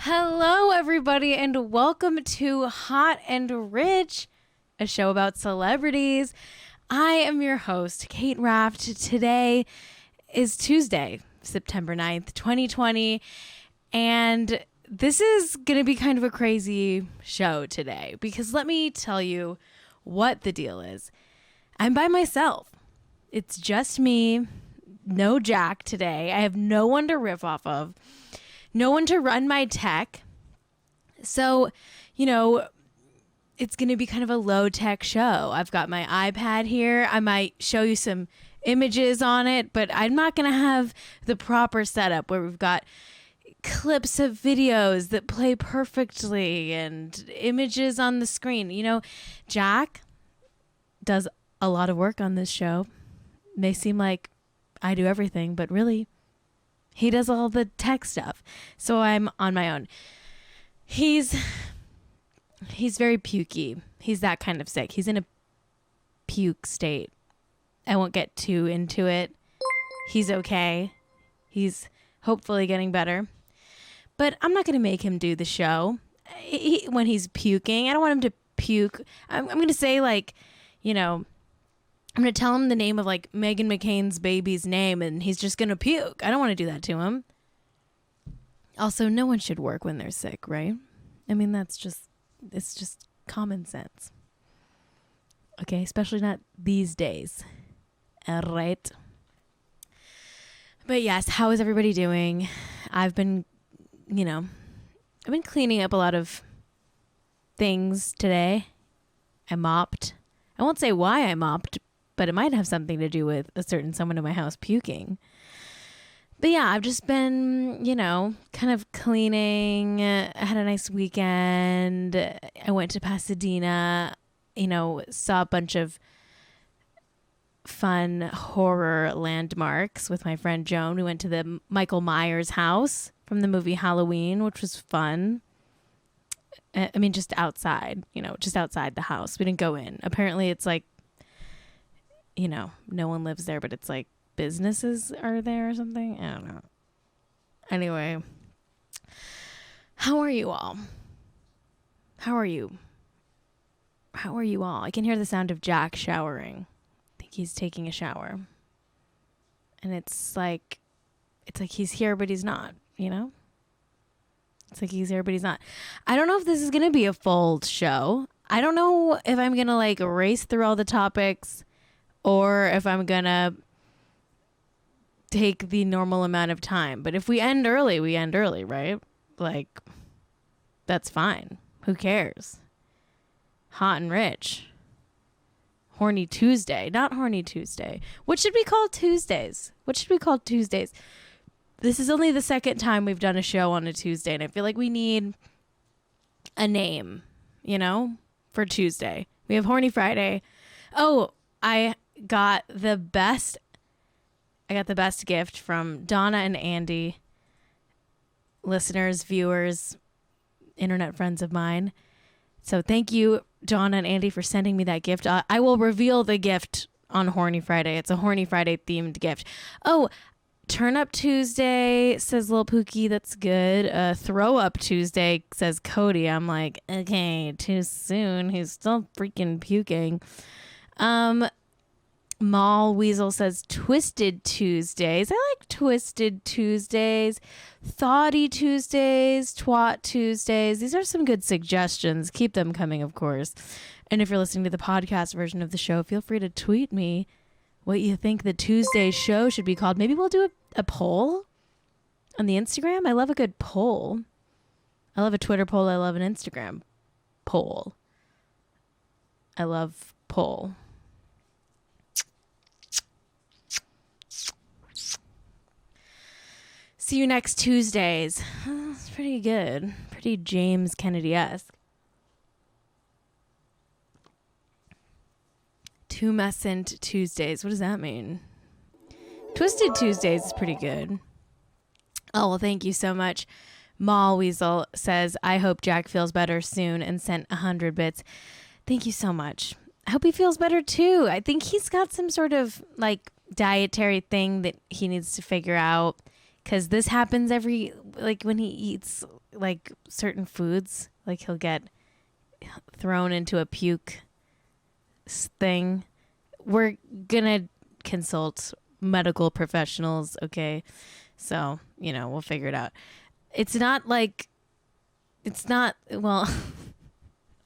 Hello, everybody, and welcome to Hot and Rich, a show about celebrities. I am your host, Cait Raft. Today is Tuesday, September 9th, 2020, and this is going to be kind of a crazy show today because let me tell you what the deal is. I'm by myself. It's just me, no Jack today. I have no one to riff off of. No one to run my tech. So, it's going to be kind of a low-tech show. I've got my iPad here. I might show you some images on it, but I'm not going to have the proper setup where we've got clips of videos that play perfectly and images on the screen. Jack does a lot of work on this show. It may seem like I do everything, but really, he does all the tech stuff. So I'm on my own. He's very pukey. He's that kind of sick. He's in a puke state. I won't get too into it. He's okay. He's hopefully getting better. But I'm not going to make him do the show when he's puking. I don't want him to puke. I'm going to say I'm going to tell him the name of Meghan McCain's baby's name and he's just going to puke. I don't want to do that to him. Also, no one should work when they're sick, right? I mean, it's just common sense. Okay, especially not these days. All right. But yes, how is everybody doing? I've been cleaning up a lot of things today. I mopped. I won't say why I mopped, but it might have something to do with a certain someone in my house puking. But yeah, I've just been, kind of cleaning. I had a nice weekend. I went to Pasadena, saw a bunch of fun horror landmarks with my friend Joan. We went to the Michael Myers house from the movie Halloween, which was fun. I mean, just outside, just outside the house. We didn't go in. Apparently it's no one lives there, but it's businesses are there or something. I don't know. Anyway, how are you all? How are you all? I can hear the sound of Jack showering. I think he's taking a shower. And it's like he's here, but he's not, It's like he's here, but he's not. I don't know if this is going to be a full show. I don't know if I'm going to race through all the topics or if I'm going to take the normal amount of time. But if we end early, we end early, right? That's fine. Who cares? Hot and Rich. Horny Tuesday. Not Horny Tuesday. What should we call Tuesdays? This is only the second time we've done a show on a Tuesday, and I feel like we need a name, for Tuesday. We have Horny Friday. Oh, I got the best gift from Donna and Andy, listeners, viewers, internet friends of mine. So thank you, Donna and Andy, for sending me that gift. I will reveal the gift on Horny Friday. It's a Horny Friday themed gift. Oh, Turn Up Tuesday, says Lil Pookie. That's good. Throw Up Tuesday, says Cody. I'm like, okay, too soon. He's still freaking puking. Mall Weasel says Twisted Tuesdays. I like Twisted Tuesdays. Thoughty Tuesdays. Twat Tuesdays. These are some good suggestions. Keep them coming, of course. And if you're listening to the podcast version of the show, feel free to tweet me what you think the Tuesday show should be called. Maybe we'll do a poll on the Instagram. I love a good poll. I love a Twitter poll. I love an Instagram poll. I love poll. See you next Tuesdays. It's pretty good. Pretty James Kennedy-esque. Tumescent Tuesdays. What does that mean? Twisted Tuesdays is pretty good. Oh, well, thank you so much. Mall Weasel says, I hope Jack feels better soon and sent 100 bits. Thank you so much. I hope he feels better too. I think he's got some sort of dietary thing that he needs to figure out. because this happens every, like when he eats like certain foods, like he'll get thrown into a puke thing. We're gonna consult medical professionals, okay? So, we'll figure it out. It's not, well,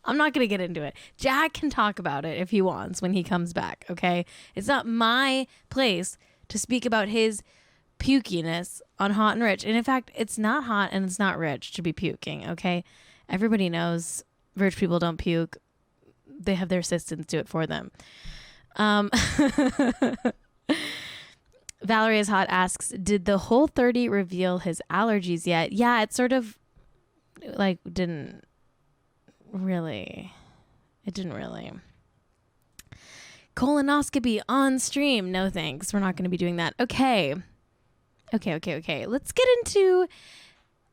I'm not going to get into it. Jack can talk about it if he wants when he comes back, okay? It's not my place to speak about his pukiness on Hot and Rich. And in fact, it's not hot and it's not rich to be puking, okay? Everybody knows rich people don't puke. They have their assistants do it for them. Valerie is Hot asks, did the Whole30 reveal his allergies yet? Yeah, it sort of didn't really. Colonoscopy on stream. No thanks. We're not going to be doing that. Okay. Let's get into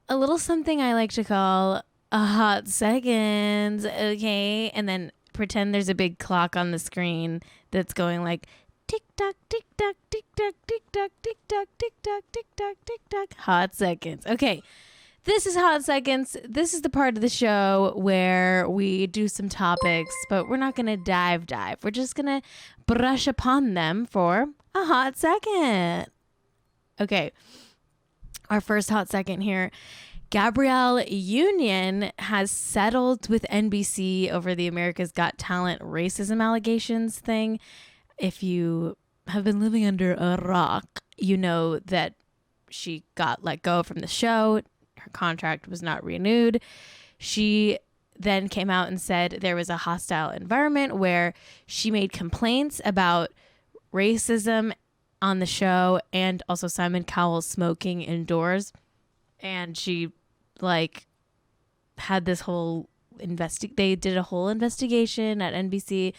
a little something I like to call a hot second. Okay. And then pretend there's a big clock on the screen that's going like tick tock, tick tock, tick tock, tick tock, tick tock, tick tock, tick tock, tick tock. Hot seconds. Okay. This is Hot Seconds. This is the part of the show where we do some topics, but we're not going to dive. We're just going to brush upon them for a hot second. Okay. Our first hot second here. Gabrielle Union has settled with NBC over the America's Got Talent racism allegations thing. If you have been living under a rock, you know that she got let go from the show. Her contract was not renewed. She then came out and said there was a hostile environment where she made complaints about racism on the show and also Simon Cowell smoking indoors. And she had this whole they did a whole investigation at NBC.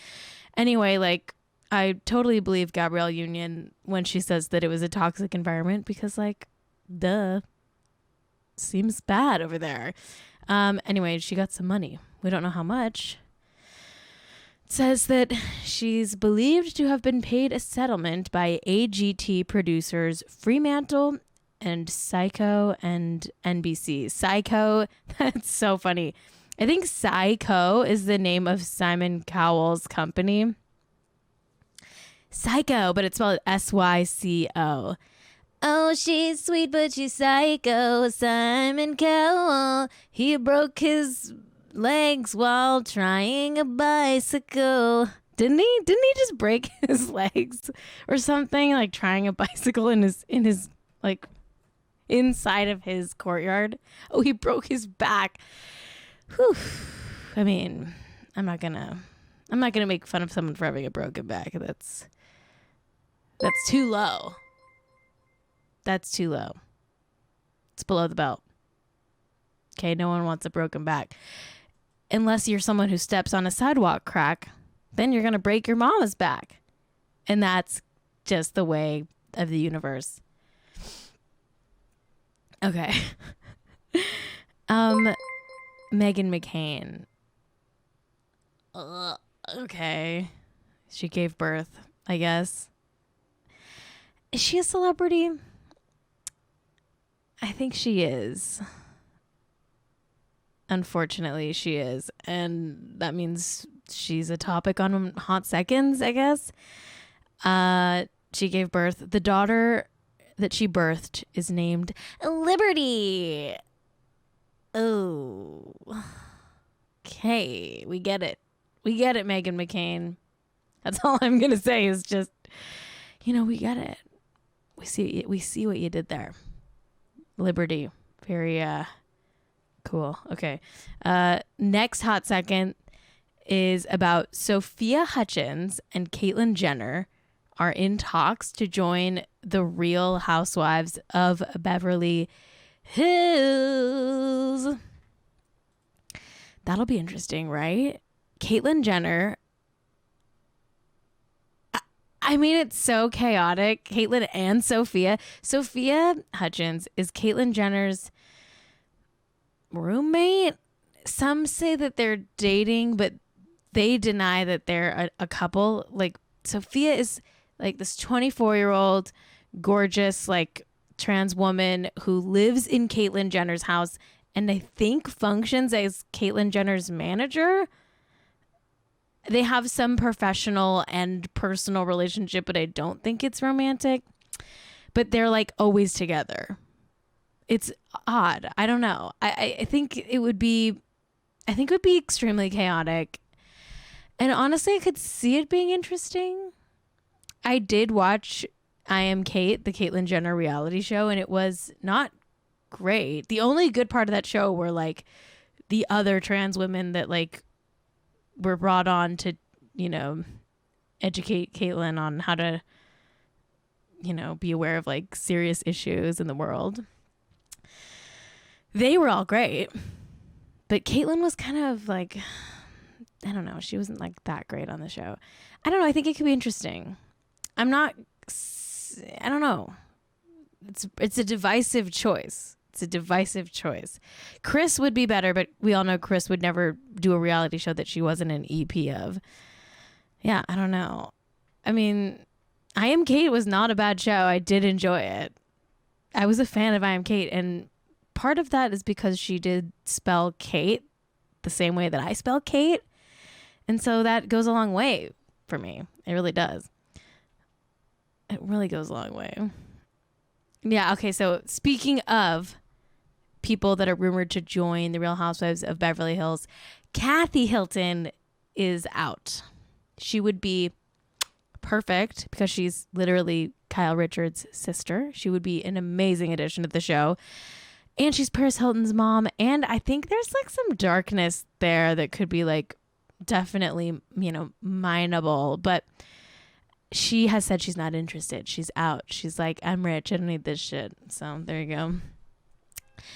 Anyway, I totally believe Gabrielle Union when she says that it was a toxic environment because duh. Seems bad over there. Anyway, she got some money. We don't know how much. It says that she's believed to have been paid a settlement by AGT producers Fremantle and Psycho and NBC. Psycho, that's so funny. I think Psycho is the name of Simon Cowell's company. Psycho, but it's spelled SYCO. Oh, she's sweet, but she's psycho. Simon Cowell, he broke his legs while trying a bicycle. Didn't he? Didn't he just break his legs or something? Trying a bicycle in his inside of his courtyard. Oh, he broke his back. Whew. I mean, I'm not gonna make fun of someone for having a broken back. That's too low. That's too low. It's below the belt. Okay, no one wants a broken back. Unless you're someone who steps on a sidewalk crack, then you're going to break your mama's back. And that's just the way of the universe. Okay. Meghan McCain. Okay. She gave birth, I guess. Is she a celebrity? I think she is. Unfortunately, she is. And that means she's a topic on Hot Seconds, I guess. She gave birth. The daughter that she birthed is named Liberty. Oh. Okay. We get it. Meghan McCain. That's all I'm going to say is just, we get it. We see what you did there. Liberty. Very cool. Okay. Next hot second is about Sophia Hutchins and Caitlyn Jenner are in talks to join the Real Housewives of Beverly Hills. That'll be interesting, right? Caitlyn Jenner. I mean, it's so chaotic. Caitlyn and Sophia. Sophia Hutchins is Caitlyn Jenner's roommate. Some say that they're dating, but they deny that they're a couple. Sophia is this 24-year-old, gorgeous, trans woman who lives in Caitlyn Jenner's house and I think functions as Caitlyn Jenner's manager. They have some professional and personal relationship, but I don't think it's romantic. But they're like always together. It's odd. I don't know. I think it would be extremely chaotic. And honestly, I could see it being interesting. I did watch I Am Cait, the Caitlyn Jenner reality show, and it was not great. The only good part of that show were like the other trans women that like were brought on to, you know, educate Caitlyn on how to, you know, be aware of like serious issues in the world. They were all great, but Caitlyn was kind of like, I don't know, she wasn't like that great on the show. I don't know. I think it could be interesting. I don't know. It's a divisive choice. It's a divisive choice. Chris would be better, but we all know Chris would never do a reality show that she wasn't an EP of. Yeah, I don't know. I mean, I Am Cait was not a bad show. I did enjoy it. I was a fan of I Am Cait, and part of that is because she did spell Cait the same way that I spell Cait. And so that goes a long way for me. It really does. It really goes a long way. Yeah, okay, so speaking of people that are rumored to join the Real Housewives of Beverly Hills, Kathy Hilton is out. She would be perfect because she's literally Kyle Richards' sister. She would be an amazing addition to the show. And she's Paris Hilton's mom. And I think there's like some darkness there that could be like definitely, you know, mineable. But she has said she's not interested. She's out. She's like, I'm rich. I don't need this shit. So there you go.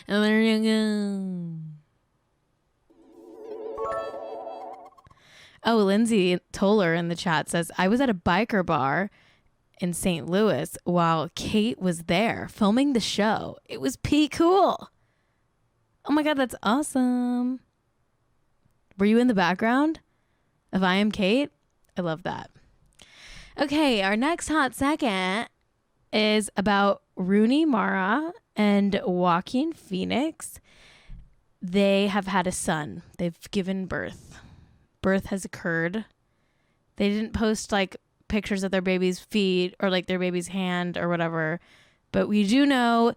And there you go. Oh, Lindsay Toller in the chat says, I was at a biker bar in St. Louis while Cait was there filming the show. It was cool. Oh my God, that's awesome. Were you in the background of I Am Cait? I love that. Okay, our next hot second is about Rooney Mara and Joaquin Phoenix. They have had a son. They've given birth. Birth has occurred. They didn't post like pictures of their baby's feet or like their baby's hand or whatever. But we do know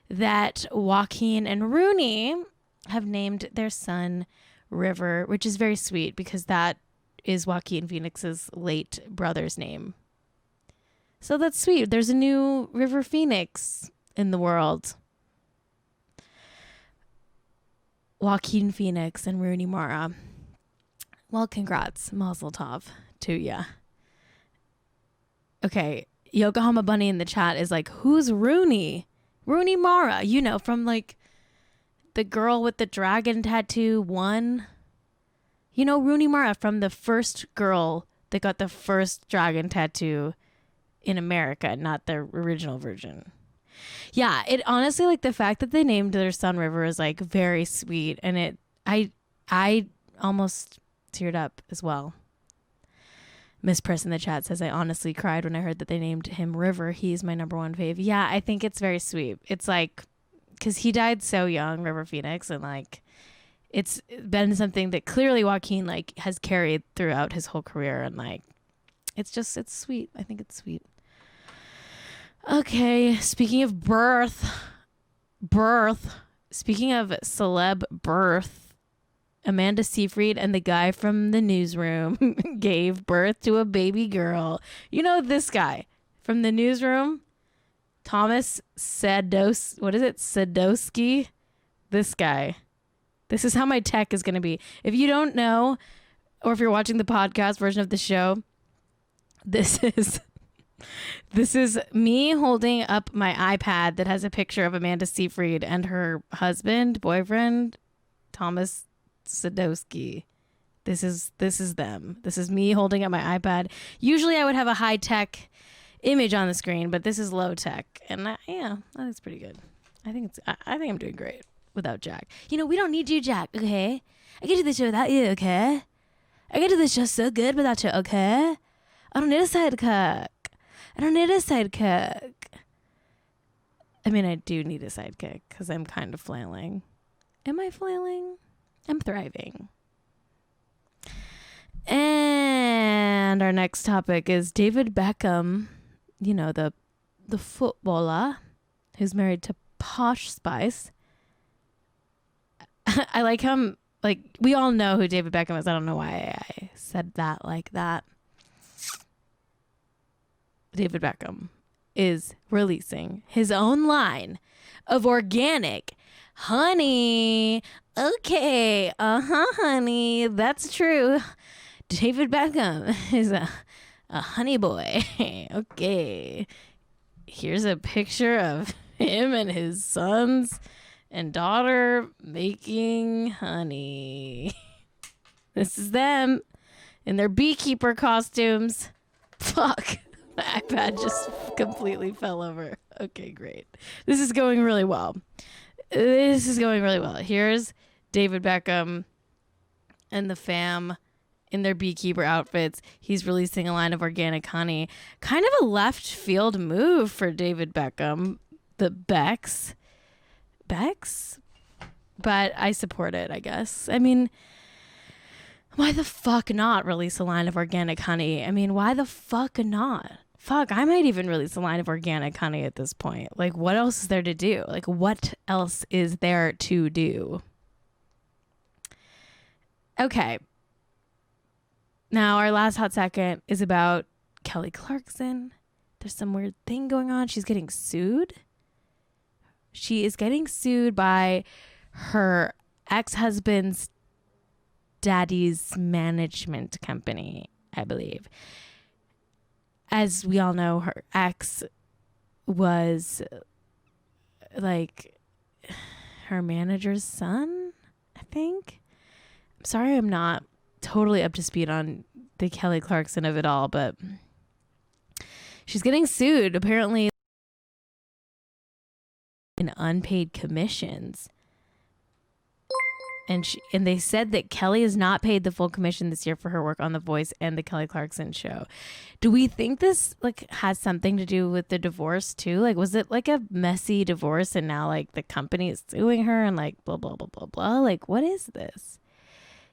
that Joaquin and Rooney have named their son River, which is very sweet because that is Joaquin Phoenix's late brother's name. So that's sweet. There's a new River Phoenix in the world. Joaquin Phoenix and Rooney Mara. Well, congrats. Mazel tov to ya. Okay. Yokohama Bunny in the chat is like, who's Rooney? Rooney Mara, you know, from like the girl with the dragon tattoo one. You know, Rooney Mara from the first girl that got the first dragon tattoo in America, not the original version. Yeah, it honestly, like the fact that they named their son River is like very sweet. And I almost teared up as well. Miss Press in the chat says, I honestly cried when I heard that they named him River. He's my number one fave. Yeah, I think it's very sweet. It's like, because he died so young, River Phoenix, and like, it's been something that clearly Joaquin like has carried throughout his whole career. And like, it's sweet. I think it's sweet. Okay. Speaking of birth, speaking of celeb birth, Amanda Seyfried and the guy from the newsroom gave birth to a baby girl. You know, this guy from the newsroom, Thomas Sadowski. This guy. This is how my tech is going to be. If you don't know, or if you're watching the podcast version of the show, this is me holding up my iPad that has a picture of Amanda Seyfried and her boyfriend, Thomas Sadowski. This is them. This is me holding up my iPad. Usually I would have a high tech image on the screen, but this is low tech. And I think it's pretty good. I think I'm doing great without Jack. You know, we don't need you, Jack, okay? I can do this show without you, okay? I can do this show so good without you, okay? I don't need a sidekick. I mean, I do need a sidekick because I'm kind of flailing. Am I flailing? I'm thriving. And our next topic is David Beckham, you know, the footballer who's married to Posh Spice. I like him. Like, we all know who David Beckham is. I don't know why I said that like that. David Beckham is releasing his own line of organic honey. Okay, honey, that's true. David Beckham is a honey boy. Okay, here's a picture of him and his sons and daughter making honey. This is them in their beekeeper costumes. Fuck. The iPad just completely fell over. Okay, great. This is going really well. Here's David Beckham and the fam in their beekeeper outfits. He's releasing a line of organic honey. Kind of a left field move for David Beckham. The Becks? But I support it, I guess. I mean, why the fuck not release a line of organic honey? I mean, why the fuck not? Fuck, I might even release a line of organic honey at this point. Like, what else is there to do? Like, what else is there to do? Okay. Now, our last hot second is about Kelly Clarkson. There's some weird thing going on. She's getting sued. She is getting sued by her ex-husband's daddy's management company, I believe. As we all know, her ex was like her manager's son, I think. I'm sorry, I'm not totally up to speed on the Kelly Clarkson of it all, but she's getting sued apparently in unpaid commissions. And they said that Kelly has not paid the full commission this year for her work on The Voice and the Kelly Clarkson Show. Do we think this like has something to do with the divorce too? Like, was it like a messy divorce and now like the company is suing her and like blah, blah, blah, blah, blah? Like, what is this?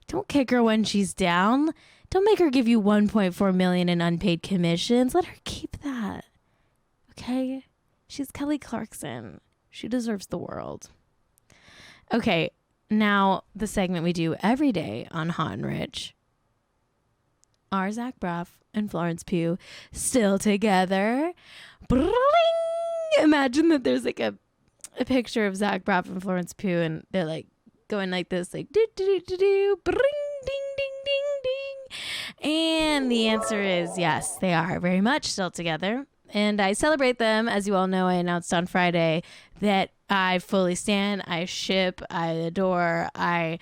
Don't kick her when she's down. Don't make her give you $1.4 million in unpaid commissions. Let her keep that. Okay? She's Kelly Clarkson. She deserves the world. Okay. Now, the segment we do every day on Hot and Rich. Are Zach Braff and Florence Pugh still together? Bring! Imagine that there's like a picture of Zach Braff and Florence Pugh and they're like going like this, like do do do do do, bring, ding ding ding ding. And the answer is yes, they are very much still together. And I celebrate them. As you all know, I announced on Friday that I fully stand, I ship, I adore, I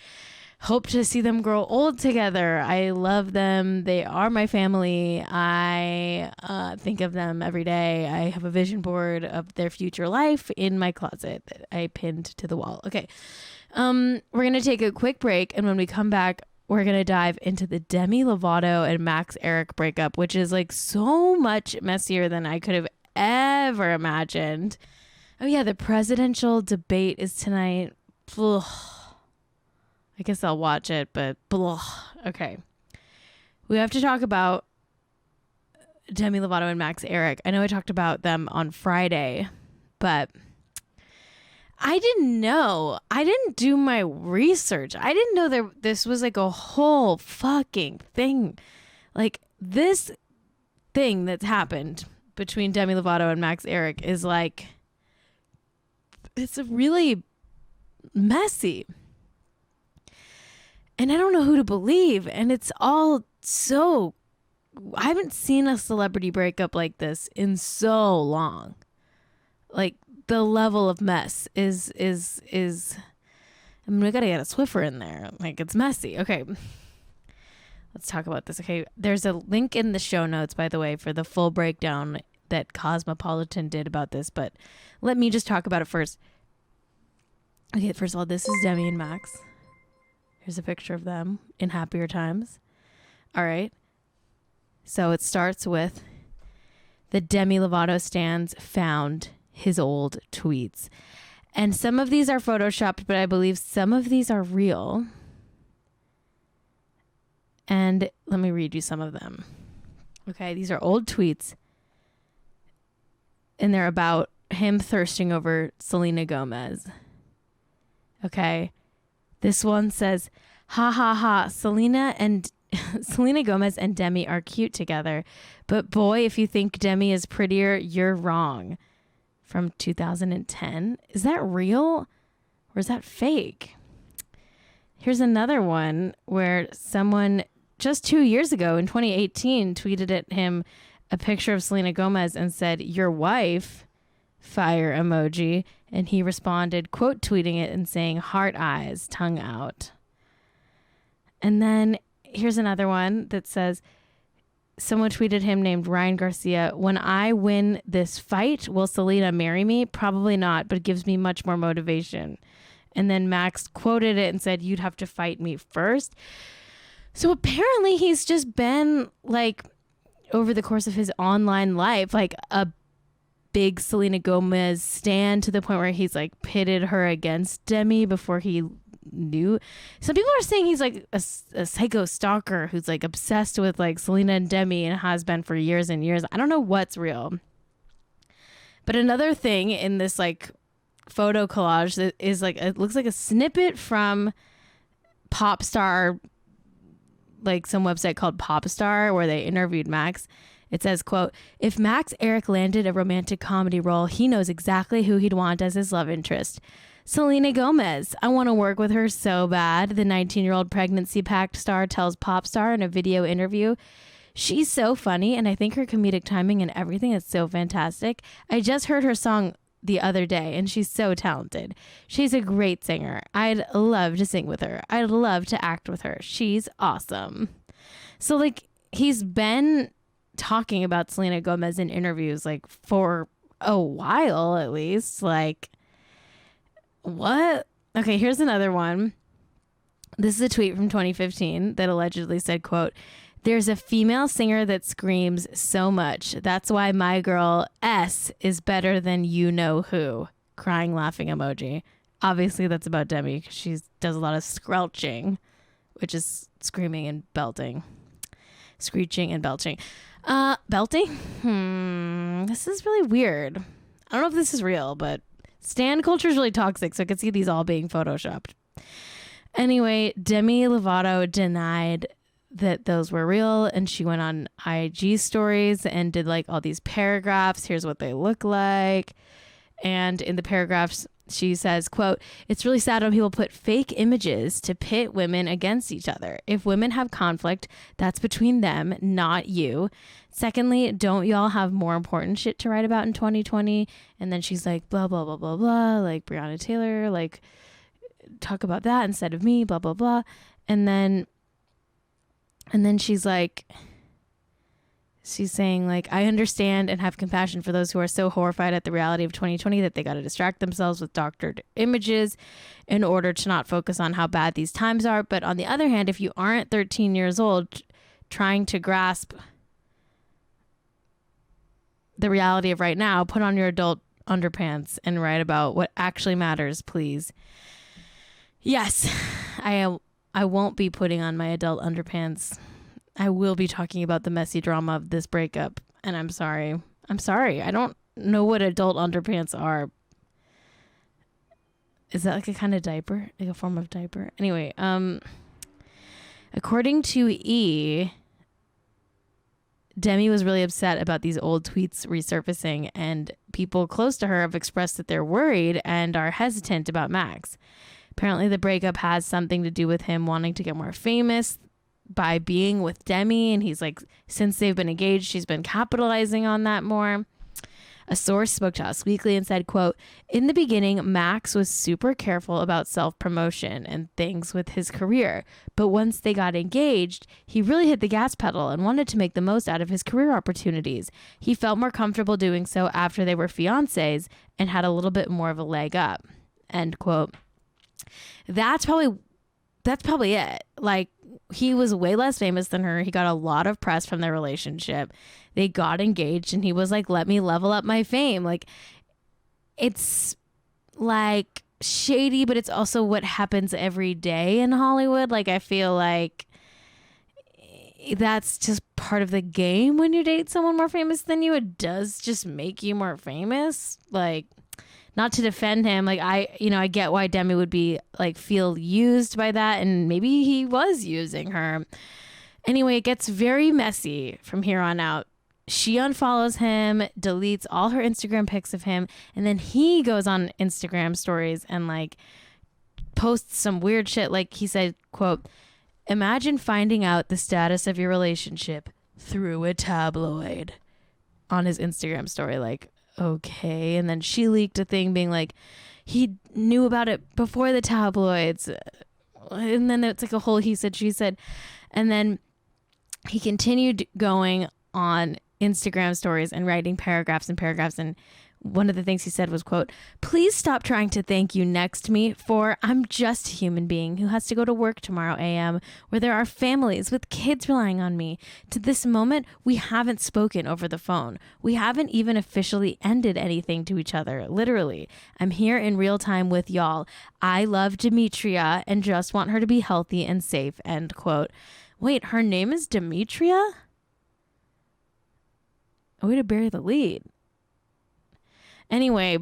hope to see them grow old together. I love them. They are my family. I think of them every day. I have a vision board of their future life in my closet that I pinned to the wall. Okay. We're going to take a quick break. And when we come back, we're going to dive into the Demi Lovato and Max Erich breakup, which is like so much messier than I could have ever imagined. Oh, yeah. The presidential debate is tonight. Ugh. I guess I'll watch it, but blah. Okay. We have to talk about Demi Lovato and Max Erich. I know I talked about them on Friday, but I didn't know. I didn't do my research. I didn't know this was like a whole fucking thing. Like this thing that's happened between Demi Lovato and Max Erich is like, it's really messy. And I don't know who to believe. And it's all so, I haven't seen a celebrity breakup like this in so long. Like the level of mess is, I mean, we got to get a Swiffer in there. Like it's messy. Okay. Let's talk about this. Okay. There's a link in the show notes, by the way, for the full breakdown that Cosmopolitan did about this, but let me just talk about it first. Okay. First of all, this is Demi and Max. Here's a picture of them in happier times. All right. So it starts with the Demi Lovato stans found his old tweets. And some of these are photoshopped, but I believe some of these are real. And let me read you some of them. Okay, these are old tweets. And they're about him thirsting over Selena Gomez. Okay. This one says, ha ha ha, Selena Gomez and Demi are cute together. But boy, if you think Demi is prettier, you're wrong. From 2010. Is that real or is that fake? Here's another one where someone just 2 years ago in 2018 tweeted at him a picture of Selena Gomez and said, your wife, fire emoji. And he responded, quote tweeting it and saying, heart eyes, tongue out. And then here's another one that says, someone tweeted him named Ryan Garcia, when I win this fight, will Selena marry me? Probably not, but it gives me much more motivation. And then Max quoted it and said, you'd have to fight me first. So apparently he's just been like, over the course of his online life, like a big Selena Gomez stan to the point where he's like pitted her against Demi before he knew. Some people are saying he's like a psycho stalker who's like obsessed with like Selena and Demi and has been for years and years. I don't know what's real. But another thing in this like photo collage that is like, it looks like a snippet from Popstar, like some website called Popstar where they interviewed Max. It says, quote, if Max Erich landed a romantic comedy role, he knows exactly who he'd want as his love interest. Selena Gomez. I want to work with her so bad, the 19-year-old pregnancy pact star tells Popstar in a video interview. She's so funny, and I think her comedic timing and everything is so fantastic. I just heard her song the other day, and she's so talented. She's a great singer. I'd love to sing with her. I'd love to act with her. She's awesome. So, like, he's been talking about Selena Gomez in interviews, like, for a while, at least. Like, what? Okay, here's another one. This is a tweet from 2015 that allegedly said, quote, there's a female singer that screams so much. That's why my girl S is better than you know who. Crying, laughing emoji. Obviously, that's about Demi because she does a lot of squelching, which is screaming and belting. Screeching and belching. Belting? This is really weird. I don't know if this is real, but stan culture is really toxic, so I could see these all being photoshopped. Anyway, Demi Lovato denied that those were real, and she went on IG stories and did like all these paragraphs. Here's what they look like. And in the paragraphs, she says, quote, it's really sad when people put fake images to pit women against each other. If women have conflict, that's between them, not you. Secondly, don't y'all have more important shit to write about in 2020? And then she's like, blah, blah, blah, blah, blah, like Breonna Taylor, like talk about that instead of me, blah, blah, blah. And then she's like, she's saying like, I understand and have compassion for those who are so horrified at the reality of 2020 that they got to distract themselves with doctored images in order to not focus on how bad these times are. But on the other hand, if you aren't 13 years old trying to grasp the reality of right now, put on your adult underpants and write about what actually matters, please. Yes, I won't be putting on my adult underpants. I will be talking about the messy drama of this breakup. And I'm sorry. I don't know what adult underpants are. Is that like a kind of diaper? Like a form of diaper? Anyway, according to E, Demi was really upset about these old tweets resurfacing, and people close to her have expressed that they're worried and are hesitant about Max. Apparently the breakup has something to do with him wanting to get more famous by being with Demi. And he's like, since they've been engaged, she's been capitalizing on that more. A source spoke to Us Weekly and said, quote, in the beginning, Max was super careful about self-promotion and things with his career. But once they got engaged, he really hit the gas pedal and wanted to make the most out of his career opportunities. He felt more comfortable doing so after they were fiancés and had a little bit more of a leg up, end quote. That's probably it. Like, he was way less famous than her. He got a lot of press from their relationship. They got engaged and he was like, let me level up my fame. Like, it's like shady, but it's also what happens every day in Hollywood. Like, I feel like that's just part of the game when you date someone more famous than you. It does just make you more famous. Like, not to defend him, like, I get why Demi would be like feel used by that, and maybe he was using her. Anyway, it gets very messy from here on out. She unfollows him, deletes all her Instagram pics of him, and then he goes on Instagram stories and like posts some weird shit. Like, he said, quote, "Imagine finding out the status of your relationship through a tabloid," on his Instagram story. Like, okay. And then she leaked a thing being like, he knew about it before the tabloids. And then it's like a whole he said, she said. And then he continued going on Instagram stories and writing paragraphs and paragraphs. And one of the things he said was, quote, "Please stop trying to thank you next me, for I'm just a human being who has to go to work tomorrow AM, where there are families with kids relying on me. To this moment, we haven't spoken over the phone. We haven't even officially ended anything to each other. Literally, I'm here in real time with y'all. I love Demetria and just want her to be healthy and safe," end quote. Wait, her name is Demetria? Way to bury the lead. Anyway,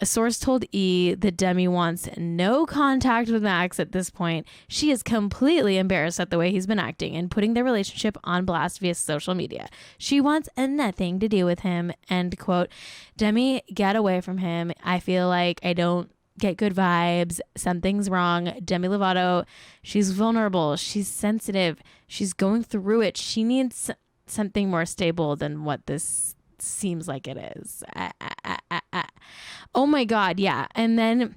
a source told E that Demi wants no contact with Max at this point. She is completely embarrassed at the way he's been acting and putting their relationship on blast via social media. She wants nothing to do with him, end quote. Demi, get away from him. I feel like I don't get good vibes. Something's wrong. Demi Lovato, she's vulnerable. She's sensitive. She's going through it. She needs something more stable than what this seems like it is. Oh my God. Yeah. And then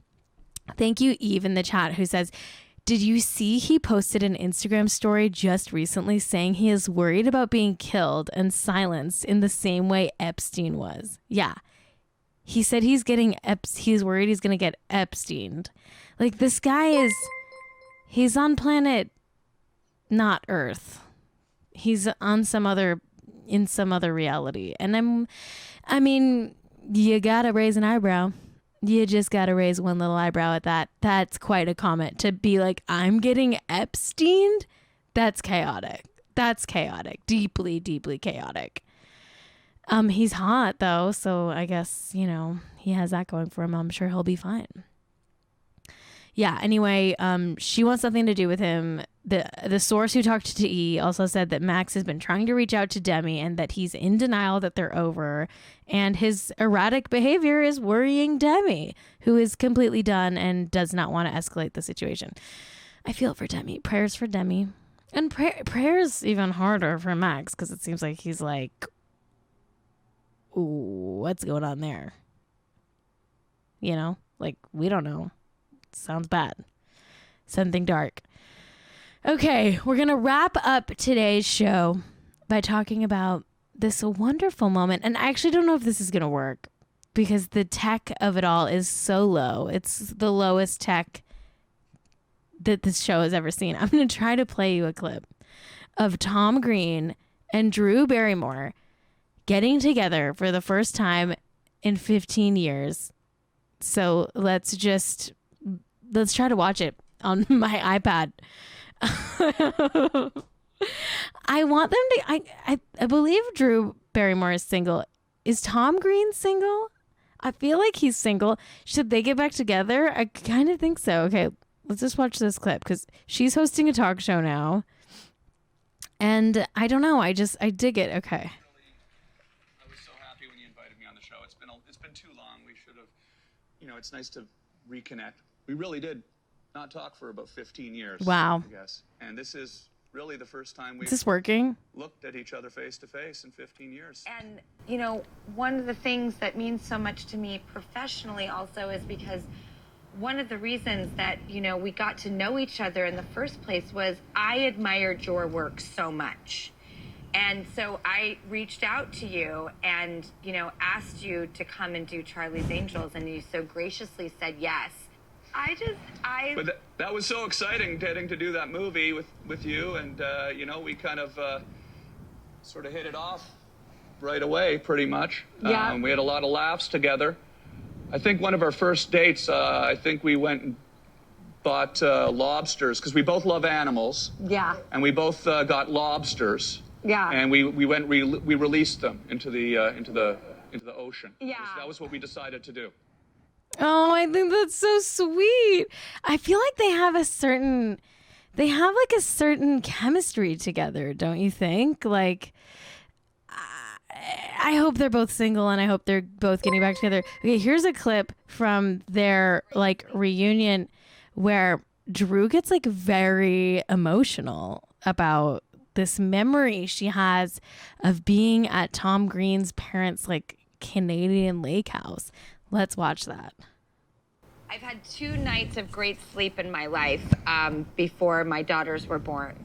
thank you, Eve, in the chat, who says, "Did you see he posted an Instagram story just recently saying he is worried about being killed and silenced in the same way Epstein was?" Yeah. He said he's worried he's going to get Epsteined. Like, this guy he's on planet not Earth. He's on in some other reality. And I mean, you gotta raise an eyebrow. You just gotta raise one little eyebrow at that. That's quite a comment to be like, I'm getting Epsteined. That's chaotic. That's chaotic. Deeply, deeply chaotic. He's hot though, so I guess, he has that going for him. I'm sure he'll be fine. Yeah, anyway, she wants something to do with him. The source who talked to E also said that Max has been trying to reach out to Demi and that he's in denial that they're over. And his erratic behavior is worrying Demi, who is completely done and does not want to escalate the situation. I feel for Demi. Prayers for Demi. And prayers even harder for Max, because it seems like he's like, ooh, what's going on there? Like, we don't know. Sounds bad. Something dark. Okay, we're going to wrap up today's show by talking about this wonderful moment. And I actually don't know if this is going to work because the tech of it all is so low. It's the lowest tech that this show has ever seen. I'm going to try to play you a clip of Tom Green and Drew Barrymore getting together for the first time in 15 years. So let's try to watch it on my iPad. I want them to, I believe Drew Barrymore is single. Is Tom Green single? I feel like he's single. Should they get back together? I kind of think so. Okay, let's just watch this clip because she's hosting a talk show now. And I don't know. I dig it. Okay. I was so happy when you invited me on the show. It's been too long. We should have, it's nice to reconnect. We really did not talk for about 15 years. Wow. I guess. And this is really the first time we've looked at each other face to face in 15 years. And, one of the things that means so much to me professionally also is because one of the reasons that, we got to know each other in the first place was I admired your work so much. And so I reached out to you and, asked you to come and do Charlie's Angels, and you so graciously said yes. But that was so exciting, getting to do that movie with you, and we kind of sort of hit it off right away, pretty much. Yeah. We had a lot of laughs together, I think one of our first dates, I think we went and bought lobsters because we both love animals. Yeah. And we both got lobsters. Yeah. And we released them into the ocean. Yeah. That was what we decided to do. Oh, I think that's so sweet. I feel like they have like a certain chemistry together, don't you think? Like, I hope they're both single and I hope they're both getting back together. Okay, here's a clip from their like reunion where Drew gets like very emotional about this memory she has of being at Tom Green's parents' like Canadian lake house. Let's watch that. I've had 2 nights of great sleep in my life before my daughters were born.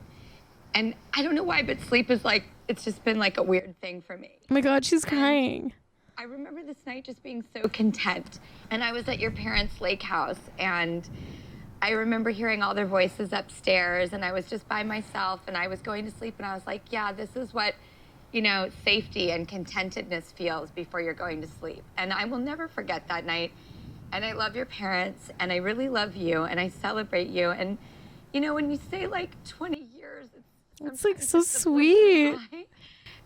And I don't know why, but sleep is like, it's just been like a weird thing for me. Oh my God, she's crying. I remember this night just being so content. And I was at your parents' lake house, and I remember hearing all their voices upstairs, and I was just by myself, and I was going to sleep, and I was like, yeah, this is what, safety and contentedness feels before you're going to sleep. And I will never forget that night. And I love your parents, and I really love you, and I celebrate you. And, when you say like 20 years, it's like so sweet.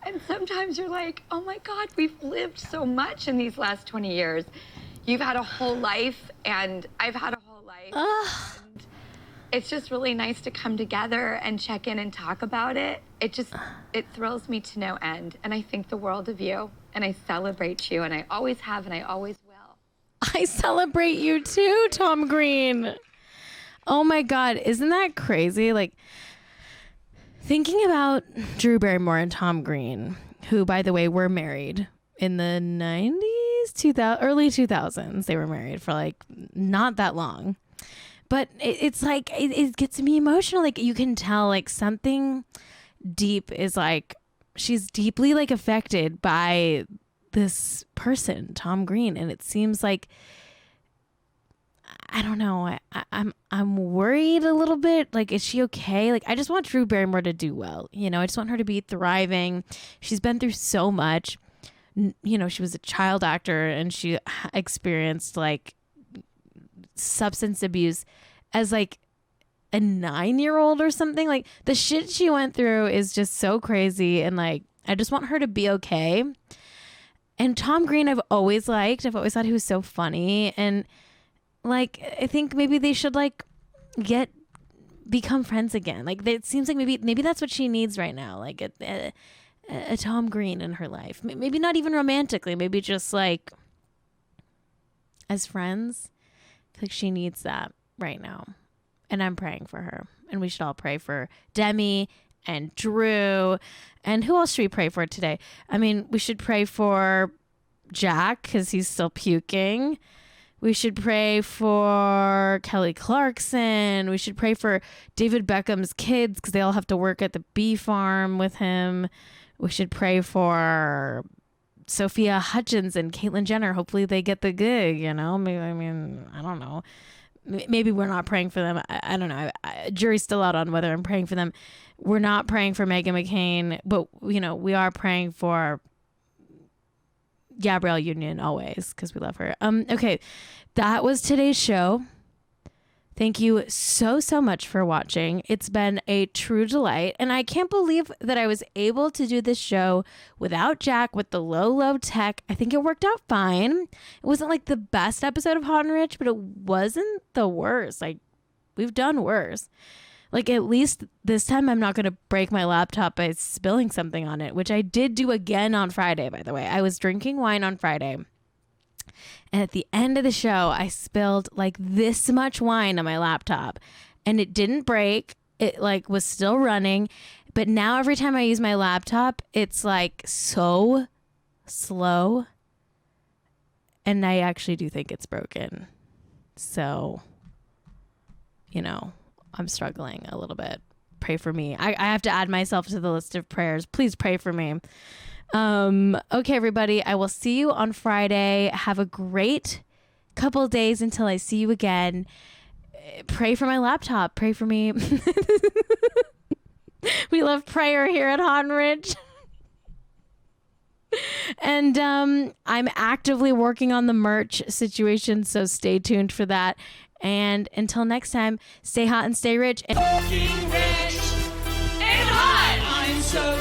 And sometimes you're like, oh my God, we've lived so much in these last 20 years. You've had a whole life, and I've had a whole life. And it's just really nice to come together and check in and talk about it. It thrills me to no end. And I think the world of you, and I celebrate you, and I always have, and I always will. I celebrate you too, Tom Green. Oh my God, isn't that crazy? Like, thinking about Drew Barrymore and Tom Green, who, by the way, were married in the 90s, early 2000s. They were married for like not that long. But it's like, it gets me emotional. Like, you can tell like something deep is like, she's deeply like affected by this person, Tom Green. And it seems like, I don't know, I'm worried a little bit. Like, is she okay? Like, I just want Drew Barrymore to do well. I just want her to be thriving. She's been through so much. She was a child actor, and she experienced like substance abuse as like a 9-year-old or something. Like, the shit she went through is just so crazy. And like, I just want her to be okay. And Tom Green, I've always liked. I've always thought he was so funny. And like, I think maybe they should like become friends again. Like, it seems like maybe that's what she needs right now. Like a Tom Green in her life. Maybe not even romantically. Maybe just like as friends. I feel like she needs that right now. And I'm praying for her. And we should all pray for Demi and Drew. And who else should we pray for today? I mean, we should pray for Jack because he's still puking. We should pray for Kelly Clarkson. We should pray for David Beckham's kids because they all have to work at the bee farm with him. We should pray for Sophia Hutchins and Caitlyn Jenner. Hopefully they get the gig, Maybe, I don't know. Maybe we're not praying for them. I don't know. Jury's still out on whether I'm praying for them. We're not praying for Meghan McCain, but, we are praying for Gabrielle Union always because we love her. Okay, that was today's show. Thank you so much for watching. It's been a true delight, and I can't believe that I was able to do this show without Jack with the low tech. I think it worked out fine. It wasn't like the best episode of Hot and Rich, but it wasn't the worst. Like, we've done worse. Like, at least this time I'm not going to break my laptop by spilling something on it, which I did do again on Friday, by the way. I was drinking wine on Friday, and at the end of the show, I spilled like this much wine on my laptop, and it didn't break. It like was still running, but now every time I use my laptop, it's like so slow, and I actually do think it's broken. So, I'm struggling a little bit. Pray for me. I have to add myself to the list of prayers. Please pray for me. Okay, everybody. I will see you on Friday. Have a great couple of days until I see you again. Pray for my laptop. Pray for me. We love prayer here at Hot and Rich. And I'm actively working on the merch situation, so stay tuned for that. And until next time, stay hot and stay rich. Fucking rich and hot. I'm so